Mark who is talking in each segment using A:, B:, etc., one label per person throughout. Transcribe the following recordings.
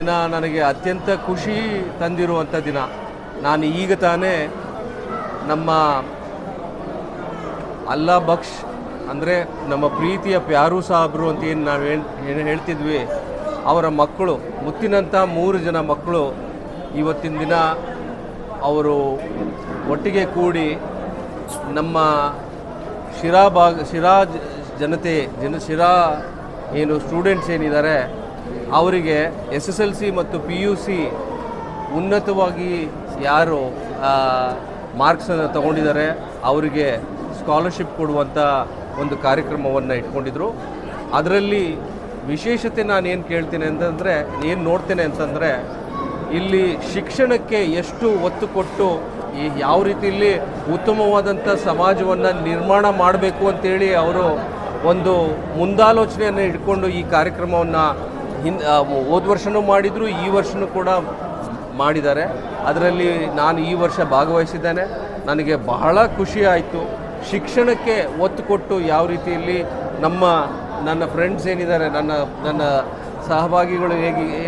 A: ದಿನ ನನಗೆ ಅತ್ಯಂತ ಖುಷಿ ತಂದಿರುವಂಥ ದಿನ. ನಾನು ಈಗ ತಾನೇ ನಮ್ಮ ಅಲ್ಲಾ ಬಕ್ಷ್ ಅಂದರೆ ನಮ್ಮ ಪ್ರೀತಿಯ ಪ್ಯಾರು ಸಾಹಬ್ರು ಅಂತ ಏನು ನಾವು ಹೇಳ್ತಿದ್ವಿ, ಅವರ ಮಕ್ಕಳು, ಮುತ್ತಿನಂಥ 3 ಜನ ಮಕ್ಕಳು ಇವತ್ತಿನ ದಿನ ಅವರು ಒಟ್ಟಿಗೆ ಕೂಡಿ ನಮ್ಮ ಶಿರಾ ಶಿರಾ ಏನು ಸ್ಟೂಡೆಂಟ್ಸ್ ಏನಿದ್ದಾರೆ ಅವರಿಗೆ SSLC ಮತ್ತು PUC ಉನ್ನತವಾಗಿ ಯಾರು ಮಾರ್ಕ್ಸನ್ನು ತಗೊಂಡಿದ್ದಾರೆ ಅವರಿಗೆ ಸ್ಕಾಲರ್ಶಿಪ್ ಕೊಡುವಂಥ ಒಂದು ಕಾರ್ಯಕ್ರಮವನ್ನು ಇಟ್ಕೊಂಡಿದ್ರು. ಅದರಲ್ಲಿ ವಿಶೇಷತೆ ನಾನು ಏನು ಕೇಳ್ತೇನೆ ಅಂತಂದರೆ, ಏನು ನೋಡ್ತೇನೆ ಅಂತಂದರೆ, ಇಲ್ಲಿ ಶಿಕ್ಷಣಕ್ಕೆ ಎಷ್ಟು ಒತ್ತು ಕೊಟ್ಟು ಯಾವ ರೀತಿಯಲ್ಲಿ ಉತ್ತಮವಾದಂಥ ಸಮಾಜವನ್ನು ನಿರ್ಮಾಣ ಮಾಡಬೇಕು ಅಂತೇಳಿ ಅವರು ಒಂದು ಮುಂದಾಲೋಚನೆಯನ್ನು ಇಟ್ಕೊಂಡು ಈ ಕಾರ್ಯಕ್ರಮವನ್ನು ಹೋದ ವರ್ಷವೂ ಮಾಡಿದರು, ಈ ವರ್ಷವೂ ಕೂಡ ಮಾಡಿದ್ದಾರೆ. ಅದರಲ್ಲಿ ನಾನು ಈ ವರ್ಷ ಭಾಗವಹಿಸಿದ್ದೇನೆ. ನನಗೆ ಬಹಳ ಖುಷಿ ಆಯಿತು. ಶಿಕ್ಷಣಕ್ಕೆ ಒತ್ತು ಕೊಟ್ಟು ಯಾವ ರೀತಿಯಲ್ಲಿ ನನ್ನ ಫ್ರೆಂಡ್ಸ್ ಏನಿದ್ದಾರೆ, ನನ್ನ ಸಹಭಾಗಿಗಳು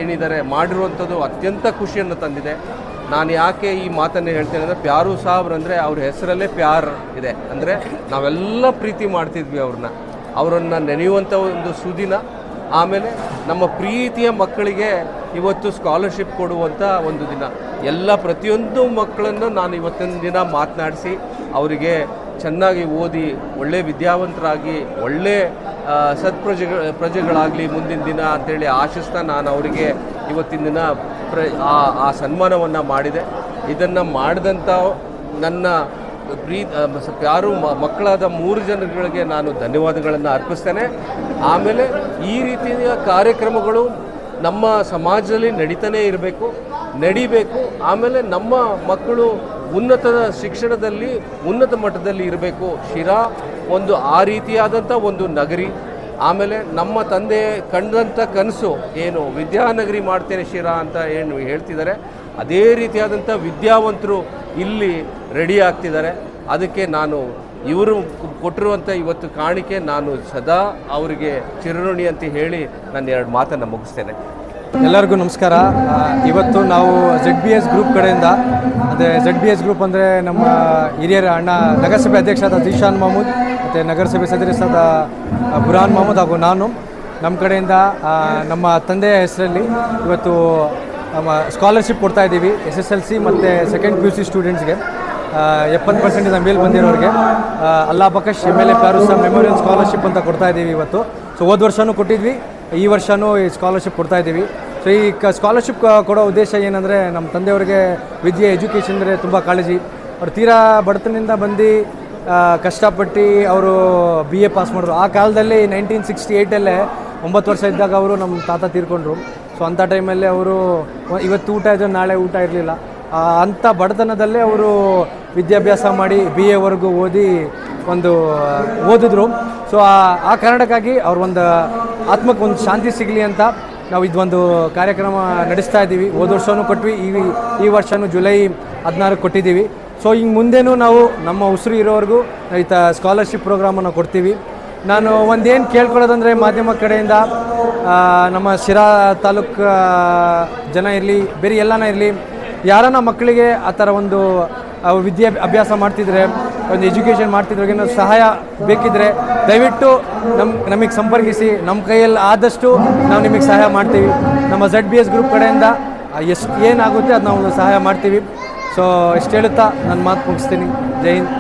A: ಏನಿದ್ದಾರೆ ಮಾಡಿರುವಂಥದ್ದು ಅತ್ಯಂತ ಖುಷಿಯನ್ನು ತಂದಿದೆ. ನಾನು ಯಾಕೆ ಈ ಮಾತನ್ನು ಹೇಳ್ತೇನೆ ಅಂದರೆ, ಪ್ಯಾರು ಸಾಹಬ್ರು ಅಂದರೆ ಅವ್ರ ಹೆಸರಲ್ಲೇ ಪ್ಯಾರ್ ಇದೆ, ಅಂದರೆ ನಾವೆಲ್ಲ ಪ್ರೀತಿ ಮಾಡ್ತಿದ್ವಿ ಅವರನ್ನು ನೆನೆಯುವಂಥ ಒಂದು ಸುದಿನ. ಆಮೇಲೆ ನಮ್ಮ ಪ್ರೀತಿಯ ಮಕ್ಕಳಿಗೆ ಇವತ್ತು ಸ್ಕಾಲರ್ಶಿಪ್ ಕೊಡುವಂಥ ಒಂದು ದಿನ. ಪ್ರತಿಯೊಂದು ಮಕ್ಕಳನ್ನು ನಾನು ಇವತ್ತಿನ ದಿನ ಮಾತನಾಡಿಸಿ ಅವರಿಗೆ ಚೆನ್ನಾಗಿ ಓದಿ ಒಳ್ಳೆ ವಿದ್ಯಾವಂತರಾಗಿ ಒಳ್ಳೆ ಪ್ರಜೆಗಳಾಗಲಿ ಮುಂದಿನ ದಿನ ಅಂಥೇಳಿ ಆಶಿಸ್ತಾ ನಾನು ಅವರಿಗೆ ಇವತ್ತಿನ ದಿನ ಆ ಸನ್ಮಾನವನ್ನು ಮಾಡಿದೆ. ಇದನ್ನು ಮಾಡಿದಂಥ ನನ್ನ ಯಾರು ಮಕ್ಕಳಾದ 3 ಜನಗಳಿಗೆ ನಾನು ಧನ್ಯವಾದಗಳನ್ನು ಅರ್ಪಿಸ್ತೇನೆ. ಆಮೇಲೆ ಈ ರೀತಿಯ ಕಾರ್ಯಕ್ರಮಗಳು ನಮ್ಮ ಸಮಾಜದಲ್ಲಿ ನಡಿಬೇಕು. ಆಮೇಲೆ ನಮ್ಮ ಮಕ್ಕಳು ಉನ್ನತ ಶಿಕ್ಷಣದಲ್ಲಿ ಉನ್ನತ ಮಟ್ಟದಲ್ಲಿ ಇರಬೇಕು. ಶಿರಾ ಒಂದು ಆ ರೀತಿಯಾದಂಥ ಒಂದು ನಗರಿ. ಆಮೇಲೆ ನಮ್ಮ ತಂದೆ ಕಂಡಂಥ ಕನಸು ಏನು, ವಿದ್ಯಾನಗರಿ ಮಾಡ್ತೇನೆ ಶಿರಾ ಅಂತ ಏನು ಹೇಳ್ತಿದ್ದಾರೆ, ಅದೇ ರೀತಿಯಾದಂಥ ವಿದ್ಯಾವಂತರು ಇಲ್ಲಿ ರೆಡಿ ಆಗ್ತಿದ್ದಾರೆ. ಅದಕ್ಕೆ ನಾನು ಇವರು ಕೊಟ್ಟಿರುವಂಥ ಇವತ್ತು ಕಾಣಿಕೆ ನಾನು ಸದಾ ಅವರಿಗೆ ಚಿರಋಣಿ ಅಂತ ಹೇಳಿ ನಾನು 2 ಮಾತನ್ನು ಮುಗಿಸ್ತೇನೆ.
B: ಎಲ್ಲರಿಗೂ ನಮಸ್ಕಾರ. ಇವತ್ತು ನಾವು ZBS ಗ್ರೂಪ್ ಕಡೆಯಿಂದ, ಅದೇ ZBS ಗ್ರೂಪ್ ಅಂದರೆ ನಮ್ಮ ಹಿರಿಯರ ಅಣ್ಣ ನಗರಸಭೆ ಅಧ್ಯಕ್ಷರಾದ ಜಿಶಾನ್ ಮಹಮೂದ್ ಮತ್ತು ನಗರಸಭೆ ಸದಸ್ಯರಾದ ಬುರಾನ್ ಮಹಮೂದ್ ಹಾಗೂ ನಾನು, ನಮ್ಮ ಕಡೆಯಿಂದ ನಮ್ಮ ತಂದೆಯ ಹೆಸರಲ್ಲಿ ಇವತ್ತು ನಮ್ಮ ಸ್ಕಾಲರ್ಶಿಪ್ ಕೊಡ್ತಾಯಿದ್ದೀವಿ. SSLC ಮತ್ತು ಸೆಕೆಂಡ್ PUC ಸ್ಟೂಡೆಂಟ್ಸ್ಗೆ 70% ಮೇಲೆ ಬಂದಿರೋರಿಗೆ ಅಲ್ಲಾ Bakhsh MLA Pyaru Sahab memorial scholarship ಅಂತ ಕೊಡ್ತಾಯಿದ್ದೀವಿ ಇವತ್ತು. ಸೊ ಹೋದ ವರ್ಷವೂ ಕೊಟ್ಟಿದ್ವಿ, ಈ ವರ್ಷವೂ ಈ ಸ್ಕಾಲರ್ಶಿಪ್ ಕೊಡ್ತಾಯಿದ್ದೀವಿ. ಸೊ ಈ ಸ್ಕಾಲರ್ಶಿಪ್ ಕೊಡೋ ಉದ್ದೇಶ ಏನಂದರೆ, ನಮ್ಮ ತಂದೆಯವರಿಗೆ ಎಜುಕೇಷನ್ ಅಂದರೆ ತುಂಬ ಕಾಳಜಿ. ಅವ್ರು ತೀರಾ ಬಡತನದಿಂದ ಬಂದು ಕಷ್ಟಪಟ್ಟು ಅವರು BA ಪಾಸ್ ಮಾಡಿದ್ರು. ಆ ಕಾಲದಲ್ಲಿ 1968 9 ವರ್ಷ ಇದ್ದಾಗ ಅವರು ನಮ್ಮ ತಾತ ತೀರ್ಕೊಂಡ್ರು. ಸೊ ಅಂಥ ಟೈಮಲ್ಲಿ ಅವರು ಇವತ್ತು ಊಟ ಇದ್ದರೆ ನಾಳೆ ಊಟ ಇರಲಿಲ್ಲ. ಅಂಥ ಬಡತನದಲ್ಲೇ ಅವರು ವಿದ್ಯಾಭ್ಯಾಸ ಮಾಡಿ BA ಓದಿದ್ರು. ಸೊ ಆ ಕಾರಣಕ್ಕಾಗಿ ಅವ್ರ ಒಂದು ಆತ್ಮಕ್ಕೆ ಒಂದು ಶಾಂತಿ ಸಿಗಲಿ ಅಂತ ನಾವು ಇದೊಂದು ಕಾರ್ಯಕ್ರಮ ನಡೆಸ್ತಾ ಇದ್ದೀವಿ. ಹೋದ ವರ್ಷವೂ ಕೊಟ್ವಿ, ಈ ವರ್ಷವೂ ಜುಲೈ 16 ಕೊಟ್ಟಿದ್ದೀವಿ. ಸೊ ಈಗ ಮುಂದೇನೂ ನಾವು ನಮ್ಮ ಉಸಿರು ಇರೋವರೆಗೂ ಸ್ಕಾಲರ್ಶಿಪ್ ಪ್ರೋಗ್ರಾಮನ್ನು ಕೊಡ್ತೀವಿ. ನಾನು ಒಂದೇನು ಕೇಳ್ಕೊಳ್ಳೋದಂದರೆ, ಮಾಧ್ಯಮ ಕಡೆಯಿಂದ ನಮ್ಮ ಶಿರಾ ತಾಲೂಕು ಜನ ಇರಲಿ, ಬೇರೆ ಎಲ್ಲನ ಇರಲಿ, ಯಾರನ್ನ ಮಕ್ಕಳಿಗೆ ಆ ಥರ ಒಂದು ಅಭ್ಯಾಸ ಮಾಡ್ತಿದ್ರೆ, ಒಂದು ಎಜುಕೇಷನ್ ಮಾಡ್ತಿದ್ರಿಗೆ ಸಹಾಯ ಬೇಕಿದ್ದರೆ ದಯವಿಟ್ಟು ನಮಗೆ ಸಂಪರ್ಕಿಸಿ. ನಮ್ಮ ಕೈಯಲ್ಲಿ ಆದಷ್ಟು ನಾವು ನಿಮಗೆ ಸಹಾಯ ಮಾಡ್ತೀವಿ. ನಮ್ಮ ZBS ಗ್ರೂಪ್ ಕಡೆಯಿಂದ ಏನಾಗುತ್ತೆ ಅದು ನಾವು ಸಹಾಯ ಮಾಡ್ತೀವಿ. ಸೊ ಇಷ್ಟು ಹೇಳುತ್ತಾ ನನ್ನ ಮಾತು ಮುಗಿಸ್ತೀನಿ. ಜೈ ಹಿಂದ್.